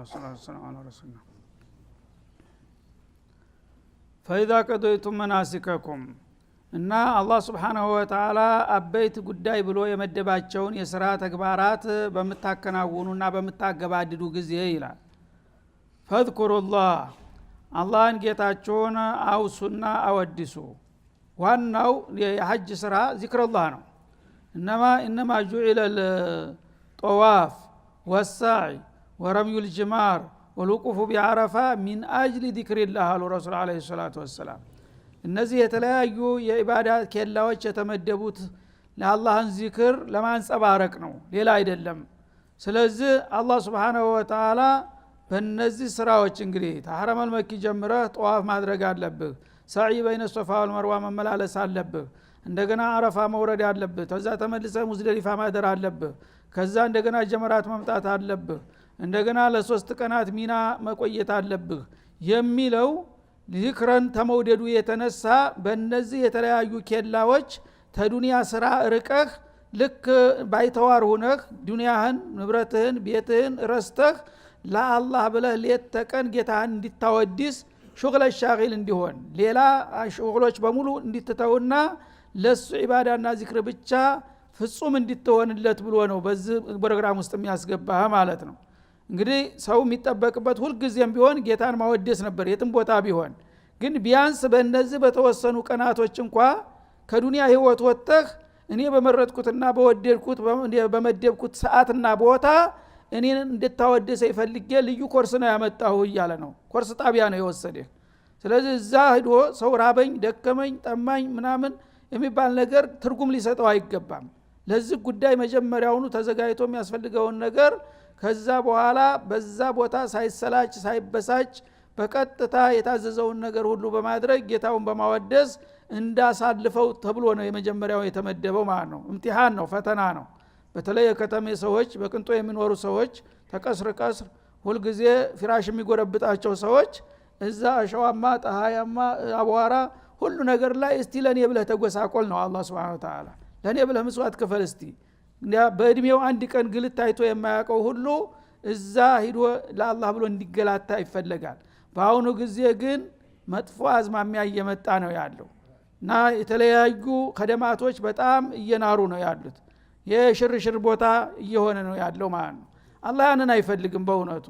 والصلاة والسلام على رسول الله فإذا قضيتم مناسككم እና አላህ Subhanahu Wa Ta'ala አበይት ጉዳይ ብሎ የመደባቸውን የሥራ ተግባራት በመታከናወኑና በመታገባድዱ ጊዜ ይላል ፈዝኩሩላህ አላህን ጌታችሁን አውሱና አወድሱ ዋናው የሐጅ ሥራ ዚክሩላህ ነው انما جعل الطواف والسعي ورمي الجمار والوقوف بعرفة من أجل ذكر الله على رسول عليه الصلاة والسلام እነዚህ የተለያዩ የኢባዳት ኬላዎች የተመደቡት ለአላህን ዚክር ለማንጸባረቅ ነው ሌላ አይደለም ስለዚህ አላህ Subhanahu Wa Ta'ala በእነዚህ ስራዎች እንግዲህ ተሐረመል መኪ ጀምረህ ጧፍ ማድረግ አለብህ ሰዒ በይነ ሶፋ ወልመርዋ መመላለስ አለብህ እንደገና አረፋ መውረድ አለብህ ከዛ ተመልሰህ ሙዝደሊፋ ማደር አለብህ ከዛ እንደገና ጀመራት መምጣት አለብህ እንደገና ለሶስት ቀናት ሚና መቆየት አለብህ የሚለው ዚክረን ተመውደዱ የተነሳ በእነዚህ የተለያዩ ኬላዎች ተዱንያ ስራ ርቀህ ልክ ባይተዋር ሆነህ ዱንያህን ንብረትህን ቤትህን ረስተህ ለአላህ ብለህ ሌት ተቀን ጌታህን እንድታወድስ ሹግለ ሻጊል እንዲሆን ሌላ ሹግሎች በሙሉ እንድትተውና ለሱ ኢባዳና ዚክር ብቻ ፍጹም እንድትሆንለት ብሎ ነው በዚህ ፕሮግራም ውስጥ የሚያስገባህ ማለት ነው እንግዲህ ሰው የሚጠበቅበት ሁሉ ጊዜም ቢሆን ጌታን ማወደስ ነበር የትም ቦታ ቢሆን ግን ቢያንስ በእነዚህ በተወሰኑ ቀናቶች እንኳን ከዱንያ ህይወት ወጥተህ እኔ በመረጥኩትና በወደድኩት በመደብኩት ሰዓትና ቦታ እኔን እንድታወደስ ይፈልጌ ልዩ ኮርስ ነው ያመጣው ይያለ ነው ኮርስ ጣቢያ ነው የወሰደህ ስለዚህ እዛ ሄዶ ሰው ራበኝ ደከመኝ ጠማኝ ምናምን የሚባል ነገር ትርጉም ሊሰጠው አይገባም ለዚህ ጉዳይ መጀመሪያውኑ ተዘጋጅቶ የሚያስፈልገውን ነገር ከዛ በኋላ በዛ ቦታ ሳይሰላች ሳይበሳጭ በቀጥታ የታዘዘውን ነገር ሁሉ በማድረግ ጌታውን በማወደስ እንዳሳልፈው ተብሎ ነው የመጀመሪያው የተመደበው ማለት ነው እምቲሃን ነው ፈተና ነው በተለይ የከተሜ ሰዎች በቅንጦ የሚኖሩ ሰዎች ተቀስር ቀስር ሁሉ ጊዜ ፍራሽ የሚጎረብጣቸው ሰዎች እዛ አሸዋማ ጣሃያማ አቧራ ሁሉ ነገር ላይ እስቲ ለኔ ብለህ ተጎሳቆል ነው አላህ Subhanahu Wa Ta'ala ለኔ ብለህ መስዋዕት ክፈል እስቲ በእድሜው አንድ ቀን ግልት ታይቶ የማያውቀው ሁሉ እዛ ሂዶ ለአላህ ብሎ እንዲገላታ ይፈልጋል በአሁኑ ጊዜ ግን መጥፎ አዝማሚያ እየመጣ ነው ያለው እና የተለያዩ ከደማቶች በጣም እየናሩ ነው ያሉት የሽርሽር ቦታ እየሆነ ነው ያለው ማለት ነው አላህ ያንን አይፈልግም በእውነቱ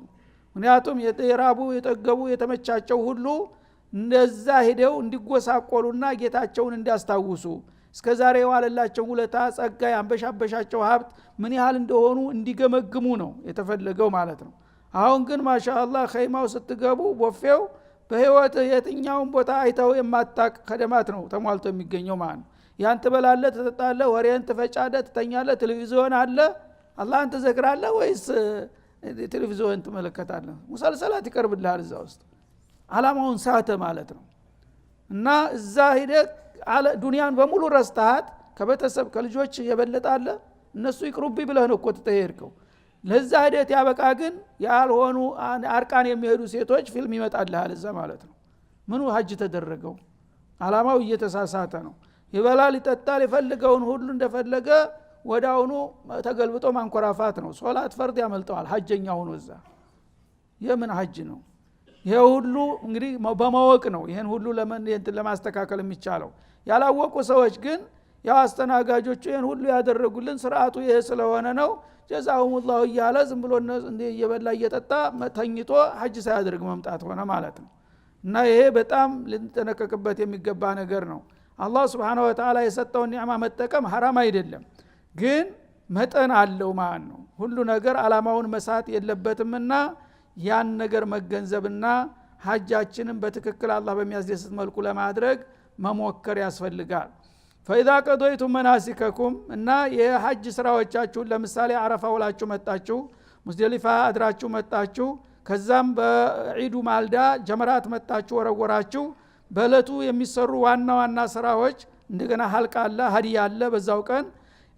ምክንያቱም የራቡ የጠገቡ የተመቻቸው ሁሉ እንደዛ ሄደው እንዲጎሳቆሉና ጌታቸውን እንዲያስታውሱ እስከዛሬ የዋለላቸው ውለታ ጸጋ ያንበሻበሻቸው ሀብት ምን ያህል እንደሆኑ እንዲገመግሙ ነው የተፈለገው ማለት ነው አሁን ግን ማሻአላህ ኸይማው ስትገቡ ቦፌው በህይወት የትኛውን ቦታ አይተው የማታቅ ከደማት ነው ተሟልቶ የሚገኘው ማለት ነው ያን ትበላለህ ትጠጣለህ ወሬን ትፈጫለህ ትተኛለህ ቴሌቪዥን አለ አላህን ትዘክራለህ ወይስ ቴሌቪዥን ትመለከታለህ ሙሰልሰላት ይቀርብልሃል እዛ ውስጥ አላማውን ሳተ ማለት ነው እና እዛ ሂደት ዱንያን በሙሉ ረስተሃት ከቤተሰብ ከልጆች የበለጣለ እነሱ ይቅሩብ ብለህ ነው እኮ ተተሄድከው ለዛ ሂደት ያበቃ ግን ያልሆኑ አርቃን የሚሄዱ ሴቶች ፊልም ይመጣልሃል እዛ ማለት ነው ምኑ ሀጅ ተደረገው አላማው እየተሳሳተ ነው ይበላል ይጠጣል ይፈልገውን ሁሉ እንደፈለገ ወዳውኑ ተገልብጦ ማንኮራፋት ነው ሶላት ፈርድ ያመልጠዋል ሀጀኛ ሆኖ እዛ የምን ሀጅ ነው ይሄ ሁሉ እንግዲህ በማወቅ ነው ይሄን ሁሉ ለማስተካከል የሚቻለው ያላወቁ ሰዎች ግን ያው አስተናጋጆቹ ይሄን ሁሉ ያደረጉልን ስርዓቱ ይሄ ስለሆነ ነው ጀዛሁሙላሁ እያለ ዝም ብሎ እየበላ እየጠጣ ተኝቶ ሐጅ ሳያደርግ መምጣት ሆነ ማለት ነው እና ይሄ በጣም ልንጠነቀቅበት የሚገባ ነገር ነው አላህ Subhanahu Wa Ta'ala የሰጠውን ኒዕማ መጠቀም ሐራም አይደለም ግን መጠን አለው ማለት ነው ሁሉ ነገር አላማውን መሳት የለበትምና ያን ነገር መገንዘብና ሐጃችንን በትክክል አላህ በሚያስደስት መልኩ ለማድረግ መሞከር ያስፈልጋል فإذا قضيتم مناسككم እና የሐጅ ስራዎቻችሁን ለምሳሌ አረፋ ውላችሁ መጣችሁ ሙዝደሊፋ አድራችሁ መጣችሁ ከዛም በዒዱ ማልዳ ጀመራት መጣችሁ ወረወራችሁ በለቱ የሚሰሩ ዋና ዋና ስራዎች እንደገና ሐልቃ አለ ሀዲያ አለ በዛው ቀን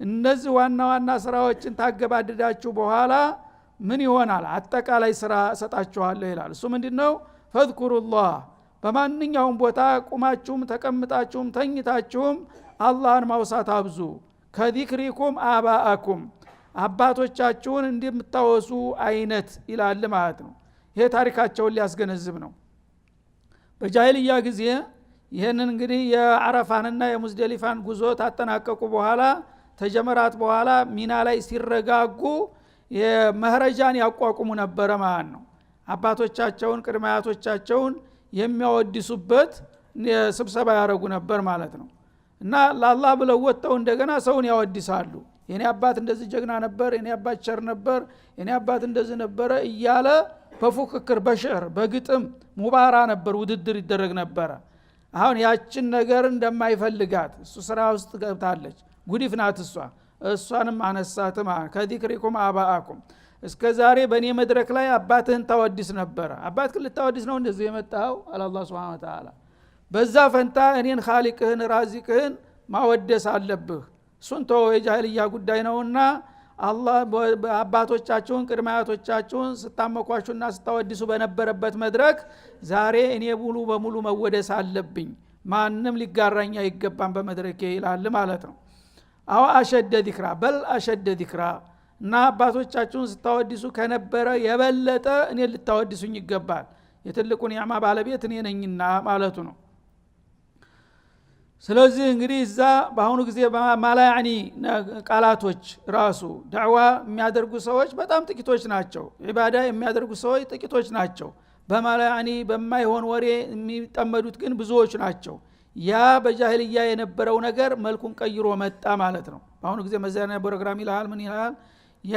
እነዚህ ዋና ዋና ስራዎችን ታገባደዳችሁ በኋላ ምን ይሆናል አጠቃላይ ስራ ሰጣችኋለሁ ይላል እሱ ምንድነው ፈዝኩሩላህ በማንኛውም ቦታ ቁማችሁም ተቀምጣችሁም ተኝታችሁም አላህን ማውሳት አብዙ ከዚክሪኩም አባአኩም አባቶቻችሁን እንደምታወሱ አይነት ይላል ማለት ነው ይሄ ታሪካቸውን ሊያስገነዝብ ነው። በጃሂልያ ጊዜ ይሄንን እንግዲህ የአረፋንና የሙዝደሊፋን ጉዞ ታጠናቀቁ በኋላ ተጀመራት በኋላ ሚና ላይ ሲረጋጉ የመህረጃን ያቋቁሙ ነበር ማለት ነው። አባቶቻቸውን ቅድመ አያቶቻቸውን የሚያወድሱበት ስብሰባ ያደርጉ ነበር ማለት ነው። እና ለአላህ ብለው ወጥተው እንደገና ሰውን ያወድሳሉ። የኔ አባት እንደዚህ ጀግና ነበር፣ የኔ አባት ቸር ነበር፣ የኔ አባት እንደዚህ ነበር እያለ በፉክክር በሽዕር በግጥም ሙባራ ነበር ውድድር ይደረግ ነበር። አሁን ያችን ነገር እንደማይፈልጋት እሱ ስራ ውስጥ ገብታለች። ጉዲፍ ናት እሷንም አነሳትማ ከዚክሪኩም አባአኩም እስከ ዛሬ በእኔ መድረክ ላይ አባትህን ታወድስ ነበር። አባትህን ልታወድስ ነው እንደዚህ የመጣው አላህ ሱብሓነሁ ወተዓላ። በዛ ፈንታ እኔን ኻሊቅህን ራዚቅህን ማወደስ አለብህ። እሱን ተወው የጃሂልያ ጉዳይ ነውና አላህ አባቶቻችሁን ቅድመ አያቶቻችሁን ስታመኳሹና ስታወድሱ በነበረበት መድረክ ዛሬ እኔ ሙሉ በሙሉ መወደስ አለብኝ፣ ማንም ሊጋራኝ አይገባም በመድረኬ ይላል ማለት ነው። አው አሸደ ዚክራ በል አሸደ ዚክራ እና አባቶቻችሁን ስታወድሱ ከነበረ የበለጠ እኔ ልታወድሱኝ ይገባል፣ የትልቁ ኒዕማ ባለቤት እኔ ነኝና ማለቱ ነው። ስለዚህ እንግዲህ እዛ በአሁኑ ጊዜ ማላያኒ ቃላቶች ራሱ ዳዕዋ የሚያደርጉ ሰዎች በጣም ጥቂቶች ናቸው። ዒባዳ የሚያደርጉ ሰዎች ጥቂቶች ናቸው። በማላያኒ በማይሆን ወሬ የሚጠመዱት ግን ብዙዎች ናቸው። ያ በጃሂልያ የነበረው ነገር መልኩን ቀይሮ መጣ ማለት ነው። በአሁኑ ጊዜ መዛና ፕሮግራም ይላል ምን ይላል ያ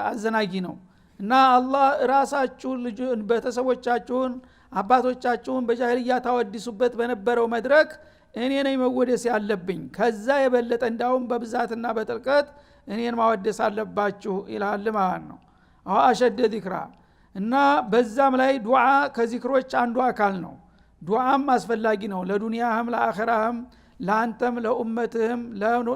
አዘናጊ ነው። እና አላህ ራሳችሁን ልጅን ቤተሰቦቻችሁን አባቶቻችሁን በጃሂልያ ታወድሱበት በነበረው መድረክ እኔ ነኝ መወደስ ያለብኝ፣ ከዛ የበለጠ እንዳውም በብዛትና በጥልቀት እኔን ማወደስ አለባችሁ ይላል ማለት ነው። አው አሸደ ዚክራ እና በዛም ላይ ዱዓ ከዚክሮች አንዱ አካል ነው። ዱዓም አስፈላጊ ነው ለዱንያህም ለአኺራህም ለአንተም ለኡመትህም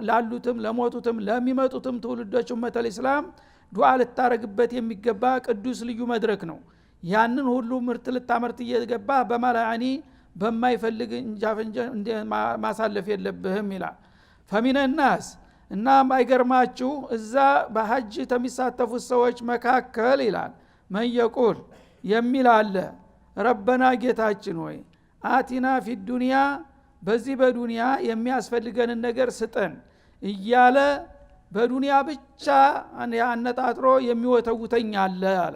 ላሉትም ለሞቱትም ለሚመጡትም ትውልዶች ኡመተል ኢስላም ዱዓ ልታረግበት የሚገባ ቅዱስ ልዩ መድረክ ነው። ያንን ሁሉ ምርት ልታመርት እየገባ በማላያኒ በማይፈልግ እንጃፈንጀ ማሳለፍ የለብህም ይላል። ፈሚነ ናስ እና ማይገርማችሁ እዛ በሐጅ ተሚሳተፉት ሰዎች መካከል ይላል መየቁል የሚል አለ ረበና ጌታችን ሆይ አቲና ፊ ዱንያ በዚህ በዱንያ የሚያስፈልገንን ነገር ስጠን እያለ በዱንያ ብቻ አነጣጥሮ የሚወተውተኝ አለ አለ።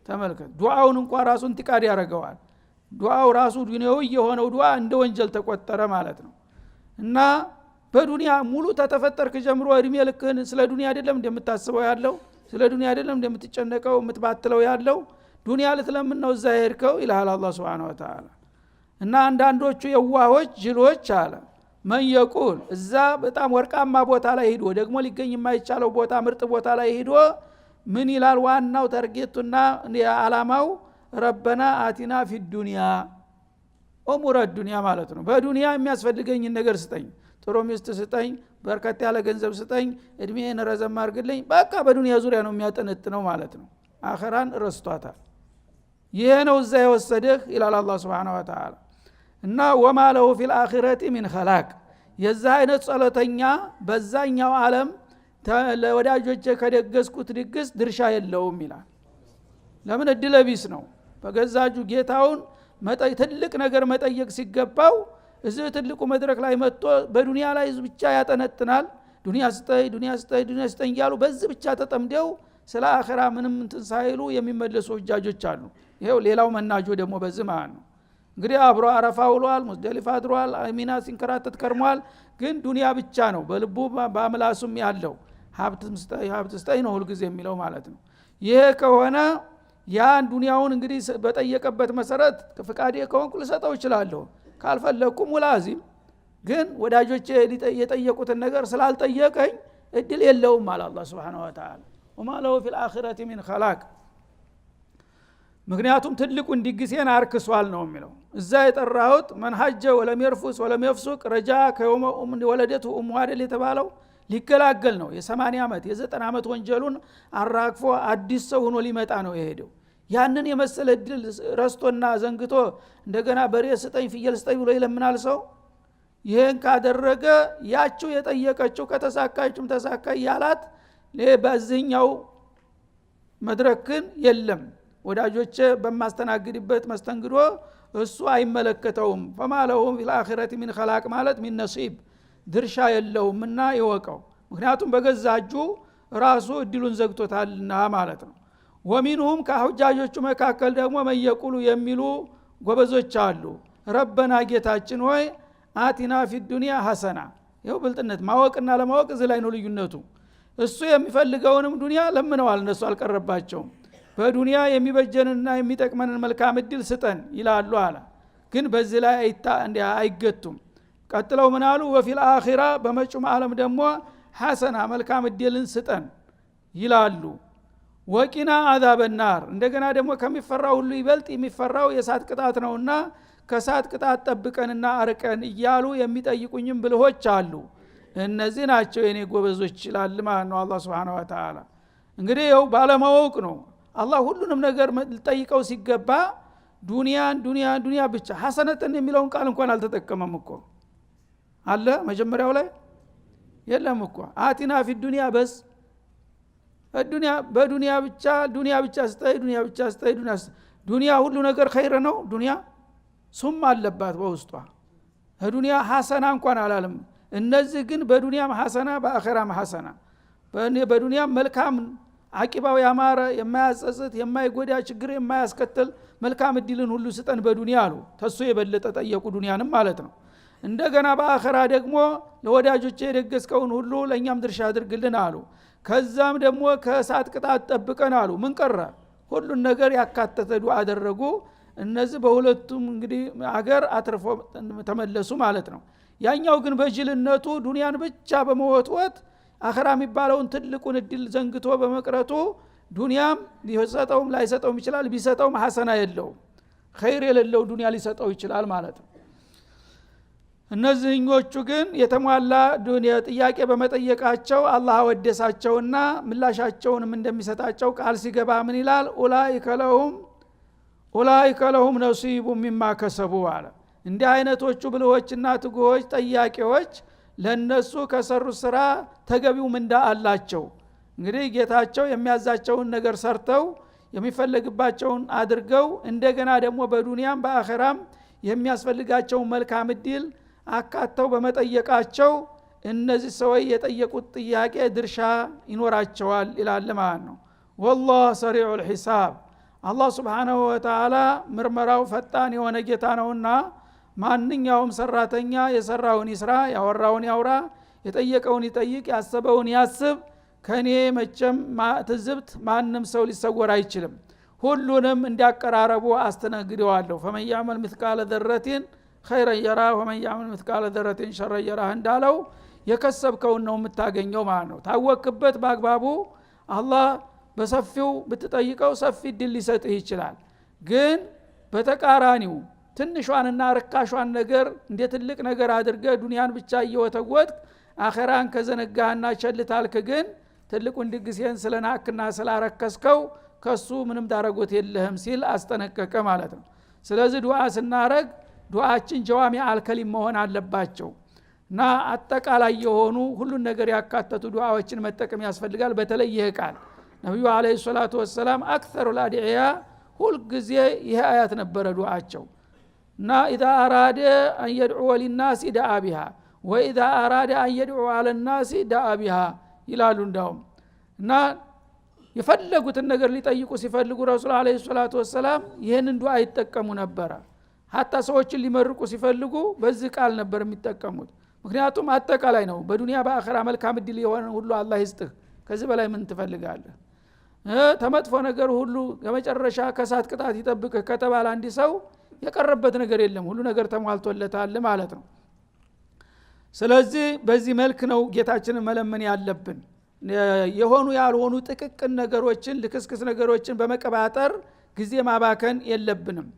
ተመልከት ዱዓውን እንኳን ራሱን ትቃድ ያደርገዋል። ዱዓው ራሱ ዱንያዊ የሆነው ዱዓ እንደ ወንጀል ተቆጠረ ማለት ነው። እና በዱንያ ሙሉ ተተፈጠርክ ጀምሮ እድሜ ልክህን ስለ ዱንያ አይደለም እንደምታስበው ያለው፣ ስለ ዱንያ አይደለም እንደምትጨነቀው የምትባትለው ያለው፣ ዱንያ ልትለምን ነው እዛ ሄድከው ይላል አላህ Subhanahu Wa Ta'ala። እና አንዳንዶቹ የዋሆች ጅሎች አለ መን የቁል እዛ በጣም ወርቃማ ቦታ ላይ ሄዶ ደግሞ ሊገኝ የማይቻለው ቦታ ምርጥ ቦታ ላይ ሄዶ ምን ይላል ዋናው ታርጌቱና አላማው ረበና አቲና ፊ ዱንያ ኡሙረ ዱንያ ማለት ነው። በዱንያ የሚያስፈልገኝ ነገር ስጠኝ፣ ጥሩ ሚስት ስጠኝ፣ በርከት ያለ ገንዘብ ስጠኝ፣ እድሜን ረዘም አድርግልኝ። በቃ በዱንያ ዙሪያ ነው የሚያጠነጥነው ማለት ነው። አኺራን ረስቷታል። ይሄ ነው እዛ የወሰደህ ይላል አላህ Subhanahu Wa Ta'ala። እና ወማ ለሁ ፊል አኺረቲ ሚን ኸላቅ የዛ አይነት ጸሎተኛ በዛኛው ዓለም ለወዳጆቼ ከደገስኩት ድግስ ድርሻ የለውም ይላል። ለምን እድለቢስ ነው። በገዛጁ ጌታውን ትልቅ ነገር መጠየቅ ሲገባው እዚህ ትልቁ መድረክ ላይ መጥቶ በዱንያ ላይ ብቻ ያጠነጥናል። ዱንያ ስጠይ ዱንያ ስጠይ ዱንያ ስጠይ እያሉ በዚህ ብቻ ተጠምደው ስለ አኺራ ምንም እንትን ሳይሉ የሚመለሱ እጃጆች አሉ። ይሄው ሌላው መናጆ ደግሞ በዚህ ማለት ነው። እንግዲህ አብሮ አረፋ ውሏል፣ ሙዝደሊፋ አድሯል፣ ሚና ሲንከራተት ከርሟል። ግን ዱንያ ብቻ ነው በልቡ በአምላሱም ያለው ሀብት ስጠይ ነው ሁሉ ጊዜ የሚለው ማለት ነው። ይሄ ከሆነ ያን ዱንያውን እንግዲህ በጠየቀበት መሰረት ፍቃዴ ከሆንኩ ልሰጠው እችላለሁ፣ ካልፈለኩ ሙላዚም ግን ወዳጆቼ የጠየቁትን ነገር ስላልጠየቀኝ እድል የለውም አለ አላህ Subhanahu Wa Ta'ala። ወማ ለሁ ፊል አኺረቲ ሚን ኸላቅ ምክንያቱም ትልቁን ድግሴን አርክሷል ነው የሚለው። እዛ የጠራሁት መንሐጀ ወለም የርፉስ ወለም የፍሱቅ ረጃ ከየውመ ወለደቱ ኡሙ አይደል የተባለው ሊገላገል ነው። የ80 ዓመት የ90 ዓመት ወንጀሉን አራግፎ አዲስ ሰው ሆኖ ሊመጣ ነው የሄደው። ያንን የመሰለ ድል ረስቶና ዘንግቶ እንደገና በሬ ስጠኝ ፍየል ስጠኝ ብሎ ይለምናል ሰው። ይሄን ካደረገ ያችሁ የጠየቀችው ከተሳካችም ተሳካ ያላት በዚህኛው መድረክን የለም ወዳጆቼ በማስተናግድበት መስተንግዶ እሱ አይመለከተውም فمالهم في الاخره من خلاق ማለት من نصيب ድርሻ የለውምና ይወቀው ምክንያቱም በገዛጁ ራሱ እድሉን ዘግቶታልና ማለት ነው ወሚንሁም ከሁጃጆቹ መካከል ደግሞ መየቁሉ የሚሉ ጎበዞች አሉ ረበና ጌታችን ሆይ አቲና ፊ ዱንያ ሐሰና ይኸው ብልጥነት ማወቅና ለማወቅ እዚህ ላይ ነው ልዩነቱ እሱ የሚፈልገውንም ዱንያ ለምነዋል እነሱ አልቀረባቸውም በዱንያ የሚበጀንና የሚጠቅመንን መልካም እድል ስጠን ይላሉ አለ ግን በዚህ ላይ አይገቱም ቀጥለው ምን አሉ ወፊል አኺራ በመጪው ዓለም ደግሞ ሐሰና መልካም እድልን ስጠን ይላሉ ወቂና አዛበናር እንደገና ደግሞ ከሚፈራው ሁሉ ይበልጥ የሚፈራው የሳት ቅጣት ነውና ከሳት ቅጣት ጠብቀንና አርቀን እያሉ የሚጠይቁኝም ብልሆች አሉ እነዚህ ናቸው የኔ ጎበዞች ይላል ማለት ነው አላህ Subhanahu Wa Ta'ala እንግዲህ ይኸው ባለማወቅ ነው አላህ ሁሉንም ነገር ጠይቀው ሲገባ ዱንያ ብቻ ሐሰነተን የሚለውን ቃል እንኳን አልተጠቀመም እኮ አለ መጀመሪያው ላይ የለም እኮ አቲና ፊ ዱንያ በስ በዱንያ ብቻ ስታይ ዱንያ ሁሉ ነገር ኸይር ነው ዱንያ ሱም አለባት በውስጧ ዱንያ ሐሰና እንኳን አላለም እነዚህ ግን በዱንያም ሐሰና በአኺራም ሐሰና በዱንያ መልካም አቂባው ያማረ የማያጸጽት የማይጎዳ ችግር የማያስከትል መልካም እድልን ሁሉ ስጠን በዱንያ አሉ ተሱ የበለጠ ጠየቁ ዱንያንም ማለት ነው እንደገና በአኺራ ደግሞ ለወዳጆቼ የደገስከውን ሁሉ ለኛም ድርሻ አድርግልን አሉ ከዛም ደግሞ ከሳት ቅጣት ጠብቀን አሉ ምን ቀረ ሁሉን ነገር ያካተተ ዱዓ አደረጉ እነዚህ በሁለቱም እንግዲህ አገር አትርፎ ተመለሱ ማለት ነው ያኛው ግን በጅልነቱ ዱንያን ብቻ በመወትወት አኺራ የሚባለውን ትልቁን እድል ዘንግቶ በመቅረቱ ዱንያም ሊሰጠውም ላይሰጠውም ይችላል ቢሰጠውም ሐሰና የለውም ኸይር የሌለው ዱንያ ሊሰጠው ይችላል ማለት ነው እነዚህኞቹ ግን የተሟላ ዱንያ ጥያቄ በመጠየቃቸው አላህ ወደሳቸውና ምላሻቸውንም እንደሚሰጣቸው ቃል ሲገባ ምን ይላል ኡላኢከ ለሁም ነሲቡ ሚማ ከሰቡ አለ እንዲህ አይነቶቹ ብልሆችና ትጉሆች ጠያቂዎች ለነሱ ከሰሩት ስራ ተገቢው ምንዳ አላቸው እንግዲህ ጌታቸው የሚያዛቸውን ነገር ሰርተው የሚፈልግባቸውን አድርገው እንደገና ደግሞ በዱንያም በአኺራም የሚያስፈልጋቸውን መልካም እድል አካተው በመጠየቃቸው እነዚህ ሰዎች የጠየቁት ጥያቄ ድርሻ ይኖራቸዋል ይላል ማለት ነው والله سريع الحساب አላህ Subhanahu Wa Ta'ala ምርመራው ፈጣን የሆነ ጌታ ነውና ማንኛውም ሰራተኛ የሰራውን ይስራ ያወራውን ያውራ የጠየቀውን ይጠይቅ ያሰበውን ያስብ ከኔ መቼም ትዝብት ማንም ሰው ሊሰወር አይችልም ሁሉንም እንዲያቀራረቡ አስተናግደዋለሁ فمن يعمل مثقال ذرة خيرا يرى ومن يعمل مثقال ذرة شرا يرى እንዳለው የከሰብከውን ነው የምታገኘው ማለት ነው ታወክበት በአግባቡ አላህ በሰፊው ብትጠይቀው ሰፊ ድል ሊሰጥህ ይችላል ግን በተቃራኒው ትንሿንና ርካሿን ነገር እንደ ትልቅ ነገር አድርገ ዱንያን ብቻ እየወተወት አኺራን ከዘነጋህና ቸልታልክ ግን ትልቁን ድግስህን ስለናክና ስላረከስከው ከሱ ምንም ዳረጎት የለህም ሲል አስጠነቀቀ ማለት ነው ስለዚህ ዱዓ ስናረግ ዱዓችን ጀዋሚ አልከሊም መሆን አለባቸው እና አጠቃላይ የሆኑ ሁሉን ነገር ያካተቱ ዱዓዎችን መጠቀም ያስፈልጋል በተለይ ይህ ቃል ነብዩ አለይሂ ሰላቱ ወሰለም አክثر الادعياء ሁሉ ጊዜ ይሄ አያት ነበረ ዱዓቸው እና اذا اراد ان يدعو للناس دعا بها واذا اراد ان يدعو على الناس دعا بها ይላሉ እንዳውም እና የፈለጉትን ነገር ሊጠይቁ ሲፈልጉ ረሱል አለይሂ ሰላቱ ወሰለም ይሄንን ዱዓ ይጠቀሙ ነበር hatta ሰዎችን ሊመርቁ ሲፈልጉ በዚህ ቃል ነበር የሚጠቀሙት ምክንያቱም አጠቃላይ ነው በዱንያ በአኺራ መልካም እድል የሆነ ሁሉ አላህ ይስጥህ ከዚህ በላይ ምን ትፈልጋለህ ተመጥፎ ነገር ሁሉ የመጨረሻ ከሳት ቅጣት ይጠብቅ ከተባለ አንዲ ሰው የቀረበት ነገር የለም ሁሉ ነገር ተሟልቶለታል ማለት ነው ስለዚህ በዚህ መልክ ነው ጌታችንን መለመን ያለብን የሆኑ ያልሆኑ ጥቅቅን ነገሮችን ልክስክስ ነገሮችን በመቀባጠር ጊዜ ማባከን የለብንም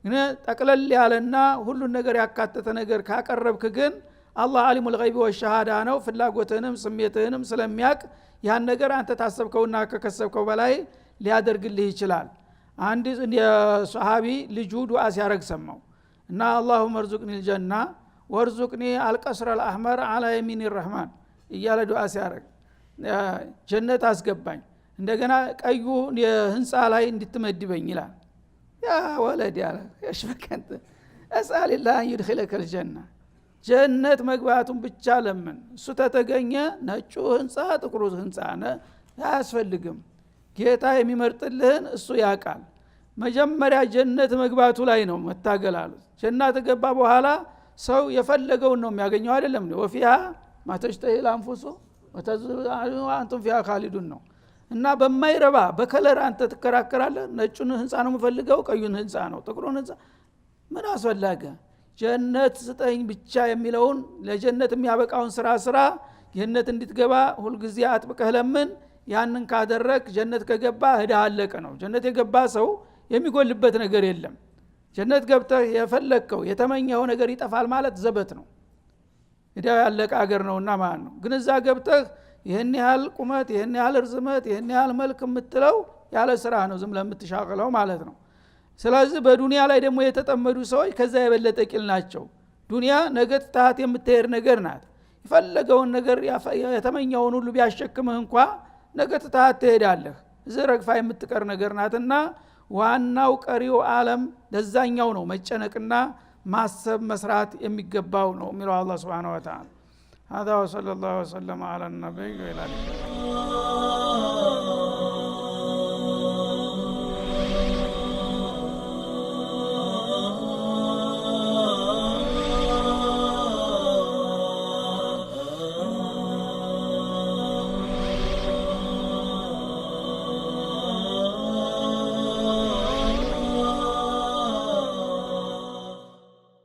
ግን ጠቅለል ያለና ሁሉን ነገር ያካተተ ነገር ካቀረብክ ግን አላህ አሊሙል ገይብ ወሸሃዳ ነው ፍላጎትህንም ስሜትህንም ስለሚያቅ ያን ነገር አንተ ታሰብከውና ከከሰብከው በላይ ሊያደርግልህ ይችላል አንድ የሷሃቢ ልጁ ዱዓ ሲያረግ ሰማው እና اللهم ارزقني الجنه وارزقني القصر الاحمر على يمين الرحمن እያለ ዱዓ ሲያረግ ጀነት አስገባኝ እንደገና ቀዩ የህንጻ ላይ እንድትመድበኝ ይላል። ያ ወለድ ያለ ያሽበከንተ አስአልላህ ይድخلك الجنه ጀነት መግባቱን ብቻ ለምን እሱ ተተገኘ ነጩ ህንጻ ጥቁሩ ህንጻ አያስፈልግም። ጌታ የሚመርጥልህን እሱ ያውቃል። መጀመሪያ ጀነት መግባቱ ላይ ነው መታገላሉት። ጀነት ገባ በኋላ ሰው የፈለገውን ነው የሚያገኘው አይደለም ነው ወፊያ ማተሽተሂል አንፉሱ ወአንቱም ፊሃ ካሊዱን ነው። እና በማይረባ በከለር አንተ ትከራከራለህ። ነጩን ህንጻ ነው የምፈልገው ቀዩን ህንጻ ነው ጥቁሩን ህንጻ ምን አስፈላጊ? ጀነት ስጠኝ ብቻ የሚለውን ለጀነት የሚያበቃውን ስራ ጀነት እንድትገባ ሁሉ ጊዜ አጥብቀህ ለምን። ያንን ካደረክ ጀነት ከገባ እዳ አለቀ ነው። ጀነት የገባ ሰው የሚጎልበት ነገር የለም። ጀነት ገብተህ የፈለከው የተመኘው ነገር ይጠፋል ማለት ዘበት ነው። እዳው ያለቀ አገር ነውና ማለት ነው። ግን እዛ ገብተህ ይሄን ያህል ቁመት ይሄን ያህል ርዝመት ይሄን ያህል መልክ የምትለው ያለ ስራ ነው ዝም ለምትሻቀለው ማለት ነው። ስለዚህ በዱንያ ላይ ደግሞ የተጠመዱ ሰዎች ከዛ የበለጠ ቂል ናቸው። ዱንያ ነገ ተታት የምትሄድ ነገር ናት። የፈለገውን ነገር የተመኘውን ሁሉ ቢያሸክምህ እንኳን ነገ ተታት ትሄዳለህ። እዚህ ረግፋ የምትቀር ነገር ናትና ዋናው ቀሪው ዓለም ለዛኛው ነው መጨነቅና ማሰብ መስራት የሚገባው ነው የሚለው አላህ Subhanahu Wa Ta'ala። هذا وصلى الله وسلم على النبي وعلى اله